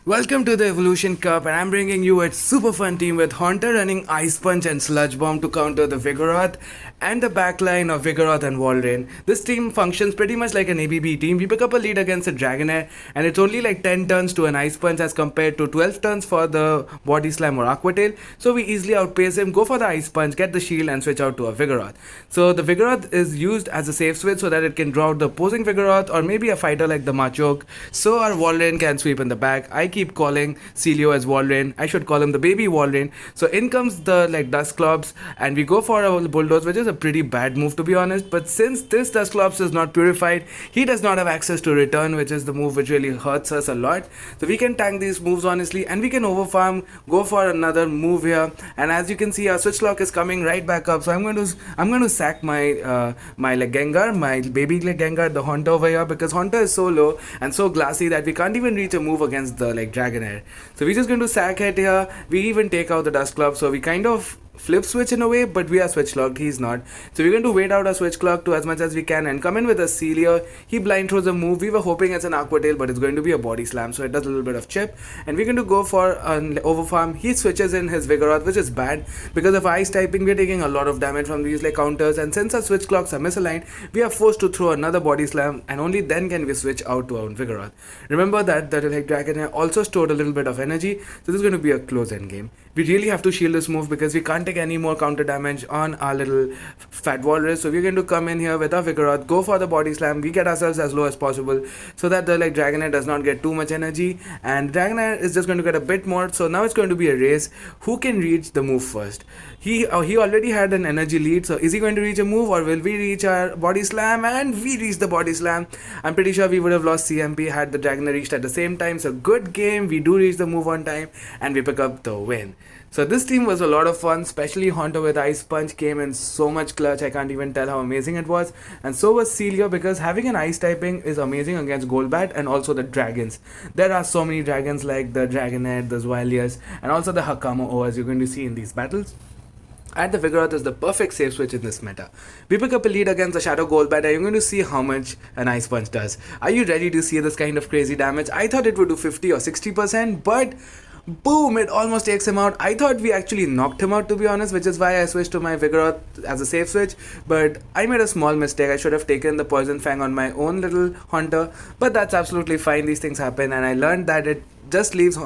Welcome to the Evolution Cup, and I'm bringing you a super fun team with Haunter running Ice Punch and Sludge Bomb to counter the Vigoroth and the backline of Vigoroth and Walrein. This team functions pretty much like an ABB team. We pick up a lead against a Dragonair, and it's only like 10 turns to an Ice Punch as compared to 12 turns for the Body Slam or Aqua Tail. So we easily outpace him, go for the Ice Punch, get the shield, and switch out to a Vigoroth. So the Vigoroth is used as a safe switch so that it can draw out the opposing Vigoroth or maybe a fighter like the Machoke, so our Walrein can sweep in the back. I keep calling Sealeo as Walrein. I should call him the baby Walrein. So in comes the Dusclops, and we go for a Bulldoze, which is a pretty bad move to be honest. But since this Dusclops is not purified, he does not have access to return, which is the move which really hurts us a lot. So we can tank these moves honestly, and we can overfarm, go for another move here. And as you can see, our switch lock is coming right back up. So I'm going to sack my Gengar, my baby Gengar, the Haunter over here, because Haunter is so low and so glassy that we can't even reach a move against the Dragonair. So we're just going to sack it here. We even take out the Dust Club, so we kind of flip switch in a way, but we are switch locked, he's not. So we're going to wait out our switch clock to as much as we can and come in with a Sealeo. He blind throws a move. We were hoping it's an Aqua Tail, but it's going to be a Body Slam, so it does a little bit of chip. And we're going to go for an Overfarm. He switches in his Vigoroth, which is bad because of Ice typing. We're taking a lot of damage from these counters, and since our switch clocks are misaligned, we are forced to throw another Body Slam, and only then can we switch out to our Vigoroth. Remember that the Dragonair also stored a little bit of energy, so this is going to be a close end game. We really have to shield this move because we can't take any more counter damage on our little fat walrus. So we're going to come in here with our Vigoroth, go for the Body Slam. We get ourselves as low as possible so that the Dragonair does not get too much energy, and Dragonair is just going to get a bit more. So now it's going to be a race. Who can reach the move first? He already had an energy lead, so is he going to reach a move, or will we reach our Body Slam? And we reach the Body Slam. I'm pretty sure we would have lost CMP had the Dragonair reached at the same time. So good game. We do reach the move on time, and we pick up the win. So this team was a lot of fun, especially Haunter with Ice Punch came in so much clutch. I can't even tell how amazing it was. And so was Sealeo, because having an Ice typing is amazing against Golbat and also the Dragons. There are so many Dragons like the Dragonair, the Zweilius, and also the Hakamo-O, as you're going to see in these battles. And the Vigoroth is the perfect safe switch in this meta. We pick up a lead against the Shadow Golbat, and you're going to see how much an Ice Punch does. Are you ready to see this kind of crazy damage? I thought it would do 50 or 60%, but boom, it almost takes him out. I thought we actually knocked him out, to be honest, which is why I switched to my Vigoroth as a safe switch. But I made a small mistake. I should have taken the Poison Fang on my own little Haunter, but that's absolutely fine. These things happen, and I learned that it just leaves the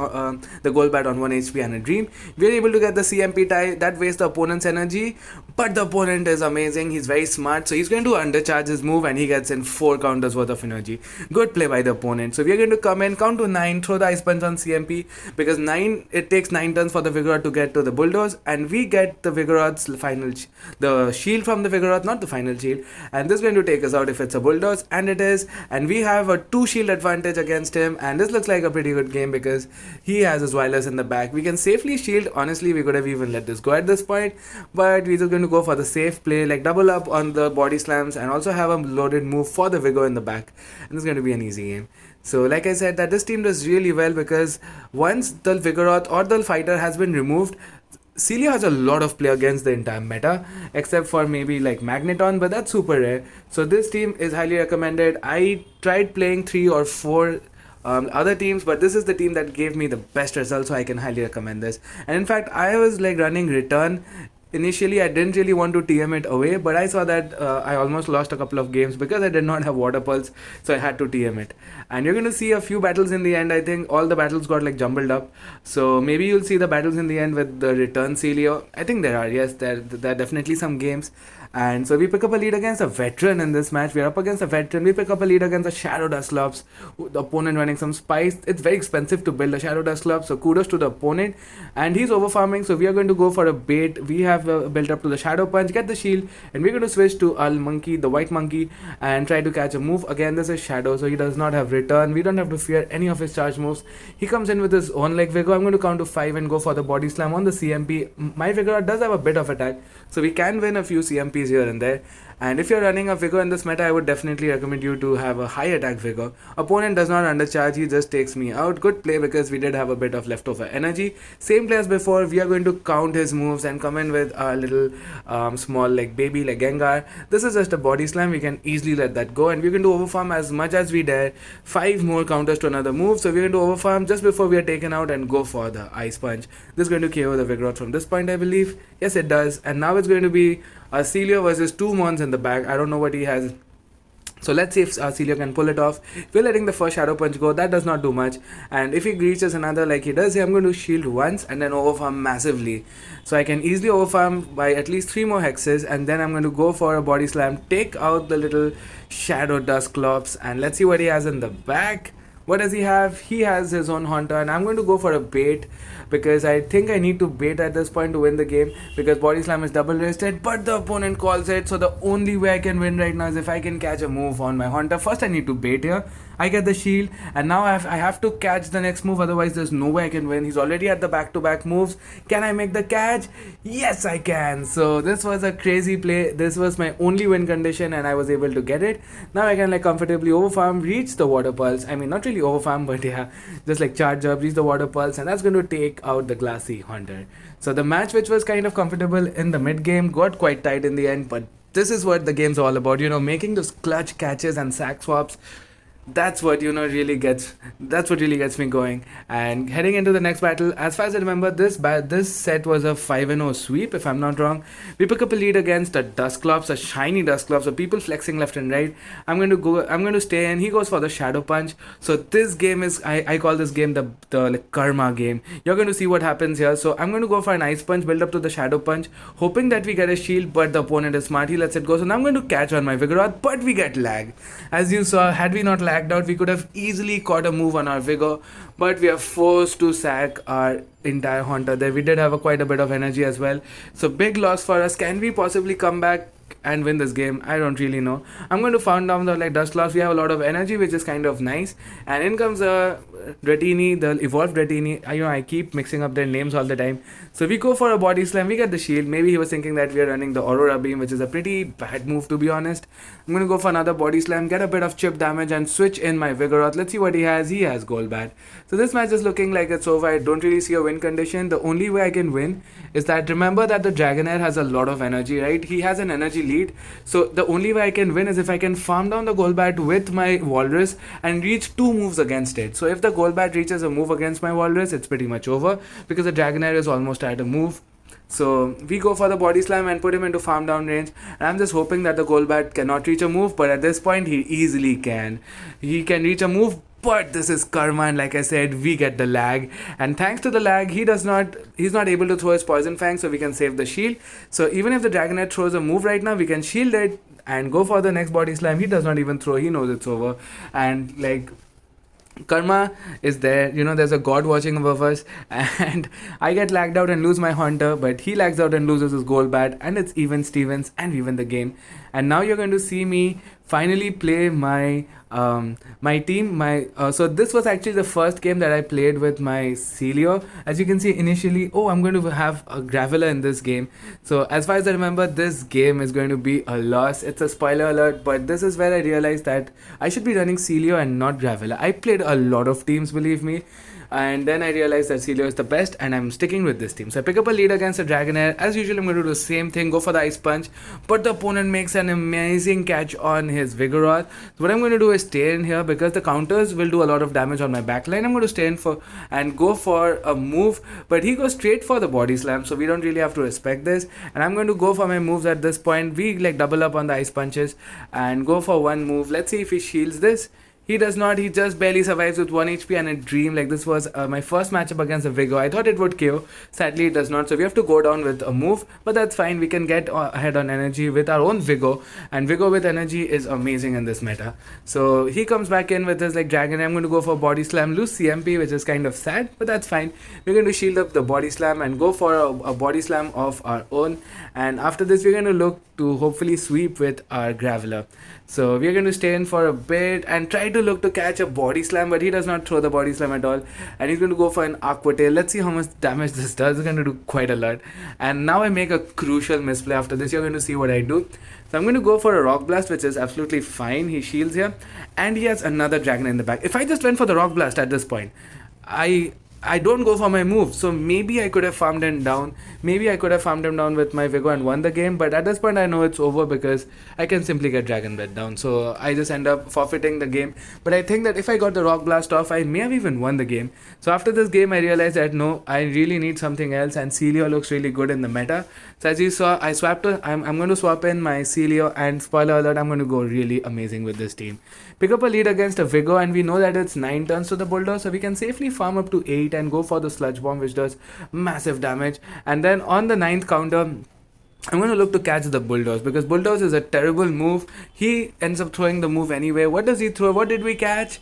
Golbat on 1 HP and a Dream. We're able to get the CMP tie. That wastes the opponent's energy, but the opponent is amazing. He's very smart, so he's going to undercharge his move, and he gets in 4 counters worth of energy. Good play by the opponent. So we're going to come in, count to 9, throw the Ice Punch on CMP, because it takes 9 turns for the Vigoroth to get to the Bulldoze, and we get the Vigoroth's the shield from the Vigoroth, not the final shield, and this is going to take us out if it's a Bulldoze, and it is, and we have a 2 shield advantage against him, and this looks like a pretty good game because he has his Zweilius in the back. We can safely shield. Honestly, we could have even let this go at this point, but we're just going to go for the safe play, double up on the Body Slams and also have a loaded move for the Vigor in the back, and it's going to be an easy game. So like I said, that this team does really well because once the Vigoroth or the fighter has been removed, Sealeo has a lot of play against the entire meta, except for maybe Magneton, but that's super rare. So this team is highly recommended. I tried playing 3 or 4 other teams, but this is the team that gave me the best results, so I can highly recommend this. And in fact, I was running Return. Initially, I didn't really want to TM it away, but I saw that I almost lost a couple of games because I did not have Water Pulse, so I had to TM it. And you're going to see a few battles in the end. I think all the battles got jumbled up, so maybe you'll see the battles in the end with the Return Sealeo. I think there are, yes, there are definitely some games. And so we pick up a lead against a veteran in this match. We're up against a veteran. We pick up a lead against a Shadow Dusclops. The opponent running some spice. It's very expensive to build a Shadow Dusclops, so kudos to the opponent. And he's overfarming, so we are going to go for a bait. We have built up to the Shadow Punch, get the shield, and we're going to switch to our monkey, the white monkey, and try to catch a move. Again, this is Shadow, so he does not have return. We don't have to fear any of his charge moves. He comes in with his own Vigor. I'm going to count to 5 and go for the Body Slam on the CMP. My Vigor does have a bit of attack, so we can win a few CMPs here and there. And if you're running a Vigor in this meta, I would definitely recommend you to have a high attack Vigor. Opponent does not undercharge, he just takes me out. Good play because we did have a bit of leftover energy. Same play as before, we are going to count his moves and come in with a little small like baby like Gengar. This is just a body slam, we can easily let that go, and we're going to overfarm as much as we dare. 5 more counters to another move, so we're going to overfarm just before we are taken out and go for the Ice Punch. This is going to KO the Vigoroth from this point, I believe. Yes, it does. And now it's going to be a Sealeo versus 2 Mons in the back. I don't know what he has. So let's see if Sealeo can pull it off. We're letting the first Shadow Punch go. That does not do much. And if he reaches another like he does here, I'm going to shield once and then overfarm massively. So I can easily overfarm by at least 3 more hexes. And then I'm going to go for a body slam. Take out the little Shadow Dusclops. And let's see what he has in the back. What does he have? He has his own Haunter, and I'm going to go for a bait because I think I need to bait at this point to win the game because Body Slam is double wristed, but the opponent calls it. So the only way I can win right now is if I can catch a move on my Haunter. First I need to bait here. I get the shield, and now I have to catch the next move, otherwise there's no way I can win. He's already at the back-to-back moves. Can I make the catch? Yes, I can. So this was a crazy play. This was my only win condition, and I was able to get it. Now I can like comfortably overfarm, reach the Water Pulse. I mean, not really overfarm, but yeah, just like charge up, reach the Water Pulse, and that's going to take out the Glassy Haunter. So the match, which was kind of comfortable in the mid-game, got quite tight in the end, but this is what the game's all about, you know, making those clutch catches and sack swaps. That's what really gets me going. And heading into the next battle, as far as I remember, this set was a 5-0 sweep if I'm not wrong. We pick up a lead against a Dusclops, a shiny Dusclops, so people flexing left and right. I'm going to stay in. He goes for the Shadow Punch. So this game is, I call this game the like karma game. You're going to see what happens here. So I'm going to go for an Ice Punch, build up to the Shadow Punch, hoping that we get a shield, but the opponent is smart. He lets it go. So now I'm going to catch on my Vigoroth, but we get lag. As you saw, had we not lagged out, we could have easily caught a move on our Vigor, but we are forced to sack our entire Haunter there. We did have quite a bit of energy as well, so big loss for us. Can we possibly come back and win this game? I don't really know. I'm going to farm down the like Dusclops. We have a lot of energy, which is kind of nice, and in comes Dratini, the evolved Dratini. I keep mixing up their names all the time. So we go for a body slam, we get the shield. Maybe he was thinking that we are running the Aurora Beam, which is a pretty bad move to be honest. I'm going to go for another body slam, get a bit of chip damage and switch in my Vigoroth. Let's see what he has. He has Golbat. So this match is looking like it's over. I don't really see a win condition. The only way I can win is that, remember that the Dragonair has a lot of energy, right? He has an energy lead. So the only way I can win is if I can farm down the Golbat with my Walrus and reach 2 moves against it. So if the Golbat reaches a move against my Walrus, it's pretty much over because the Dragonair is almost at a move. So we go for the body slam and put him into farm down range, and I'm just hoping that the Golbat cannot reach a move, but at this point he easily can. He can reach a move, but this is karma, and like I said, we get the lag, and thanks to the lag he's not able to throw his Poison Fang, so we can save the shield. So even if the Dragonair throws a move right now, we can shield it and go for the next body slam. He does not even throw, he knows it's over, and like karma is there, there's a god watching above us, and I get lagged out and lose my Haunter, but he lags out and loses his Golbat, and it's even Stevens, and we win the game. And now you're going to see me finally play my team. So this was actually the first game that I played with my Sealeo. As you can see initially, I'm going to have a Graveler in this game. So as far as I remember, this game is going to be a loss. It's a spoiler alert, but this is where I realized that I should be running Sealeo and not Graveler. I played a lot of teams, believe me, and then I realized that Sealeo is the best, and I'm sticking with this team. So I pick up a lead against a Dragonair. As usual, I'm going to do the same thing, go for the Ice Punch, but the opponent makes an amazing catch on his Vigoroth. So what I'm going to do is stay in here because the counters will do a lot of damage on my backline. I'm going to stay in and go for a move, but he goes straight for the body slam, so we don't really have to respect this. And I'm going to go for my moves at this point. We like double up on the Ice Punches and go for one move. Let's see if he shields this. He does not. He just barely survives with 1 HP and a dream. Like, this was my first matchup against a Vigor. I thought it would KO. Sadly, it does not. So we have to go down with a move. But that's fine. We can get ahead on energy with our own Vigor. And Vigor with energy is amazing in this meta. So he comes back in with his like Dragon. I'm going to go for Body Slam, lose CMP, which is kind of sad. But that's fine. We're going to shield up the Body Slam and go for a Body Slam of our own. And after this, we're going to look to hopefully sweep with our Graveler. So we're going to stay in for a bit and try to to look to catch a body slam, but he does not throw the body slam at all. And he's going to go for an aqua tail. Let's see how much damage this does. It's going to do quite a lot. And now I make a crucial misplay. After this, you're going to see what I do. So I'm going to go for a rock blast, which is absolutely fine. He shields here. And he has another dragon in the back. If I just went for the rock blast at this point, I don't go for my move, so maybe I could have farmed him down. Maybe I could have farmed him down with my Vigor and won the game, but at this point I know it's over because I can simply get Dragon Breath down. So I just end up forfeiting the game. But I think that if I got the Rock Blast off, I may have even won the game. So after this game, I realized that no, I really need something else, and Sealeo looks really good in the meta. So as you saw, I swapped. I'm going to swap in my Sealeo, and spoiler alert, I'm going to go really amazing with this team. Pick up a lead against a Vigor, and we know that it's 9 turns to the Bulldozer, so we can safely farm up to 8 and go for the Sludge Bomb, which does massive damage. And then on the 9th counter, I'm going to look to catch the Bulldoze, because Bulldoze is a terrible move. He ends up throwing the move anyway. What does he throw? What did we catch?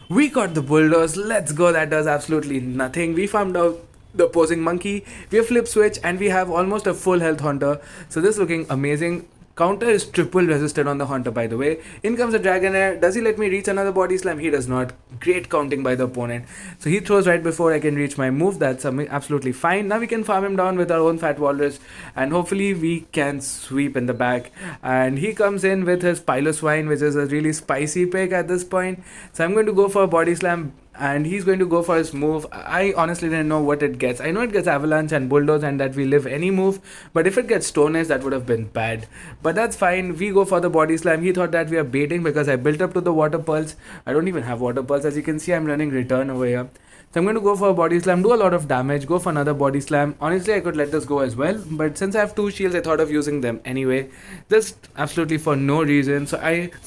We caught the Bulldoze. Let's go. That does absolutely nothing. We farmed out the opposing monkey. We have flip switch, and we have almost a full health Haunter. So this is looking amazing. Counter is triple resisted on the Haunter, by the way. In comes the Dragonair. Does he let me reach another body slam? He does not. Great counting by the opponent. So he throws right before I can reach my move. That's absolutely fine. Now we can farm him down with our own Fat Walrus, and hopefully we can sweep in the back. And he comes in with his Piloswine, which is a really spicy pick at this point. So I'm going to go for a body slam, and he's going to go for his move. I honestly didn't know what it gets. I know it gets Avalanche and Bulldoze and that we live any move, but if it gets Stone Edge, that would have been bad. But that's fine. We go for the body slam. He thought that we are baiting because I built up to the Water Pulse. I don't even have Water Pulse. As you can see, I'm running Return over here. So I'm going to go for a body slam, do a lot of damage, go for another body slam. Honestly, I could let this go as well, but since I have 2 shields, I thought of using them anyway, just absolutely for no reason. So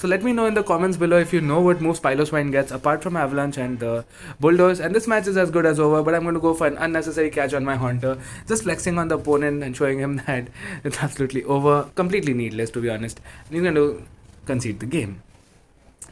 let me know in the comments below if you know what moves Piloswine gets apart from Avalanche and the Bulldoze. And this match is as good as over, but I'm going to go for an unnecessary catch on my Haunter, just flexing on the opponent and showing him that it's absolutely over, completely needless to be honest. And he's going to concede the game.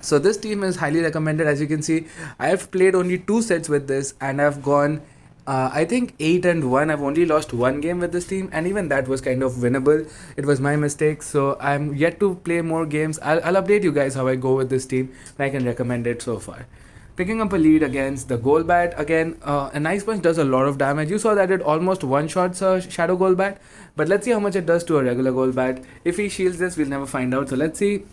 So this team is highly recommended. As you can see, I have played only 2 sets with this, and I've gone I think 8-1. I've only lost 1 game with this team, and even that was kind of winnable. It was my mistake, so I'm yet to play more games. I'll update you guys how I go with this team, and I can recommend it so far. Picking up a lead against the Golbat. Again, an Ice Punch does a lot of damage. You saw that it almost one-shots a Shadow Golbat, but let's see how much it does to a regular Golbat. If he shields this, we'll never find out. So let's see.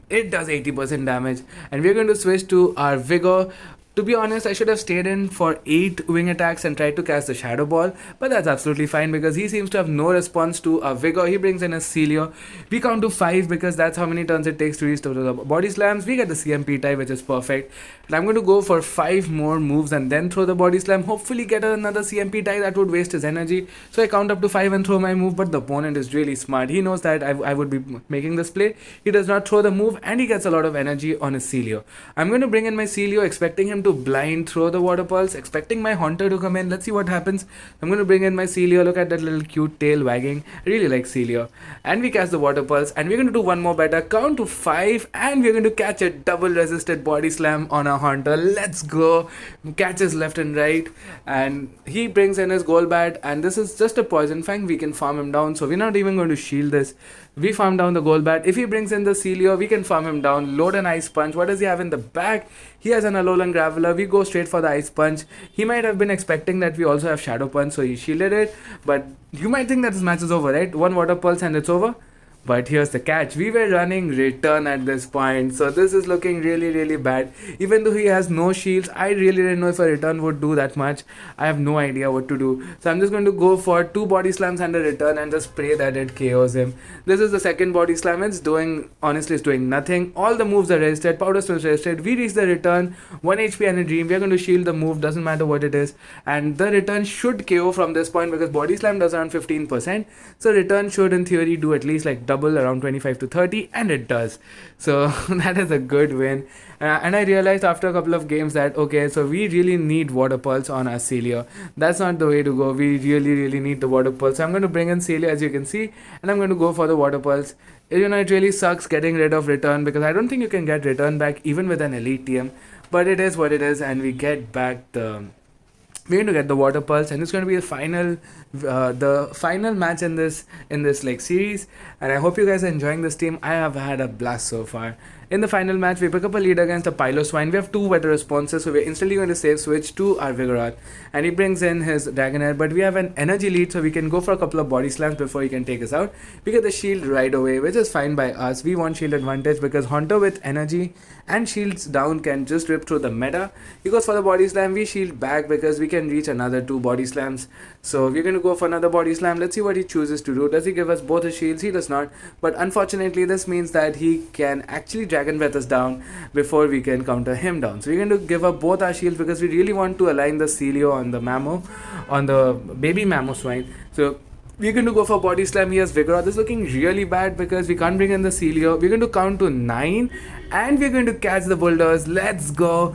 It does 80% damage, and we're going to switch to our Vigor. To be honest, I should have stayed in for 8 wing attacks and tried to cast the Shadow Ball, but that's absolutely fine because he seems to have no response to a Vigor. He brings in a Sealeo. We count to 5 because that's how many turns it takes to reach to the body slams. We get the CMP type, which is perfect. And I'm going to go for 5 more moves and then throw the body slam. Hopefully get another CMP type. That would waste his energy. So I count up to 5 and throw my move, but the opponent is really smart. He knows that I would be making this play. He does not throw the move, and he gets a lot of energy on his Sealeo. I'm going to bring in my Sealeo, expecting him to blind throw the Water Pulse, expecting my Haunter to come in. Let's see what happens. I'm going to bring in my Sealeo. Look at that little cute tail wagging. I really like Sealeo. And we cast the Water Pulse, and we're going to do one more better. Count to 5, and we're going to catch a double resisted body slam on our Haunter. Let's go. Catches left and right, and he brings in his Golbat, and this is just a Poison Fang. We can farm him down, so we're not even going to shield this. We farm down the Golbat. If he brings in the Sealeo, we can farm him down. Load an Ice Punch. What does he have in the back? He has an Alolan Graveler. We go straight for the Ice Punch. He might have been expecting that we also have Shadow Punch, so he shielded it. But you might think that this match is over, right? 1 Water Pulse and it's over. But here's the catch. We were running Return at this point, so this is looking really bad. Even though he has no shields, I really didn't know if a Return would do that much. I have no idea what to do. So I'm just going to go for 2 body slams and a Return and just pray that it KOs him. This is the second body slam. Honestly, it's doing nothing. All the moves are resisted. Powder Stone is resisted. We reach the Return. 1 HP and a Dream. We're going to shield the move. Doesn't matter what it is. And the Return should KO from this point because body slam does around 15%. So Return should in theory do at least like double, around 25 to 30, and it does. So that is a good win. And I realized after a couple of games that okay, so we really need Water Pulse on our Sealeo. That's not the way to go. We really need the Water Pulse. So I'm going to bring in Sealeo, as you can see, and I'm going to go for the Water Pulse. You know, it really sucks getting rid of Return because I don't think you can get Return back even with an elite TM, but it is what it is, and we get back the... We're going to get the Water Pulse, and it's going to be the final match in this like series. And I hope you guys are enjoying this team. I have had a blast so far, In the final match, we pick up a lead against a Pilo Swine. We have two better responses, so we're instantly going to save switch to our Vigoroth. And he brings in his Dragonair, but we have an energy lead, so we can go for a couple of body slams before he can take us out. We get the shield right away, which is fine by us. We want shield advantage because Haunter with energy and shields down can just rip through the meta. He goes for the body slam, we shield back because we can reach another two body slams. So we're going to go for another body slam. Let's see what he chooses to do. Does he give us both his shields? He does not. But unfortunately, this means that he can actually Dragon Breath us down before we can counter him down. So we're going to give up both our shields because we really want to align the Sealeo on the on the baby Mammo Swine. So we're going to go for body slam. He has Vigoroth. This is looking really bad because we can't bring in the Sealeo. We're going to count to 9 and we're going to catch the bulldoze. Let's go.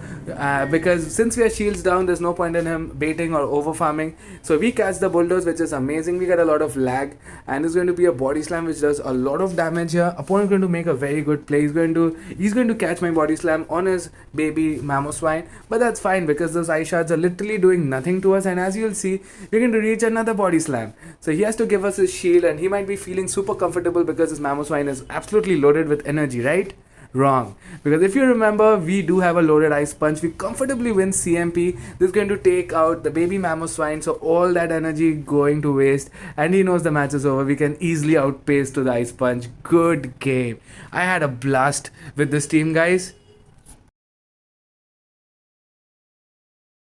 Because since we are shields down, there's no point in him baiting or over farming. So we catch the bulldoze, which is amazing. We get a lot of lag and it's going to be a body slam which does a lot of damage here. Opponent going to make a very good play. He's going to catch my body slam on his baby Mammo Swine. But that's fine because those ice shards are literally doing nothing to us. And as you'll see, we're going to reach another body slam. So he has to give us his shield and he might be feeling super comfortable because his Mammo Swine is absolutely loaded with energy, right? Wrong. Because if you remember, we do have a loaded Ice Punch. We comfortably win CMP. This is going to take out the baby Mammo Swine. So all that energy going to waste. And he knows the match is over. We can easily outpace to the Ice Punch. Good game. I had a blast with this team, guys.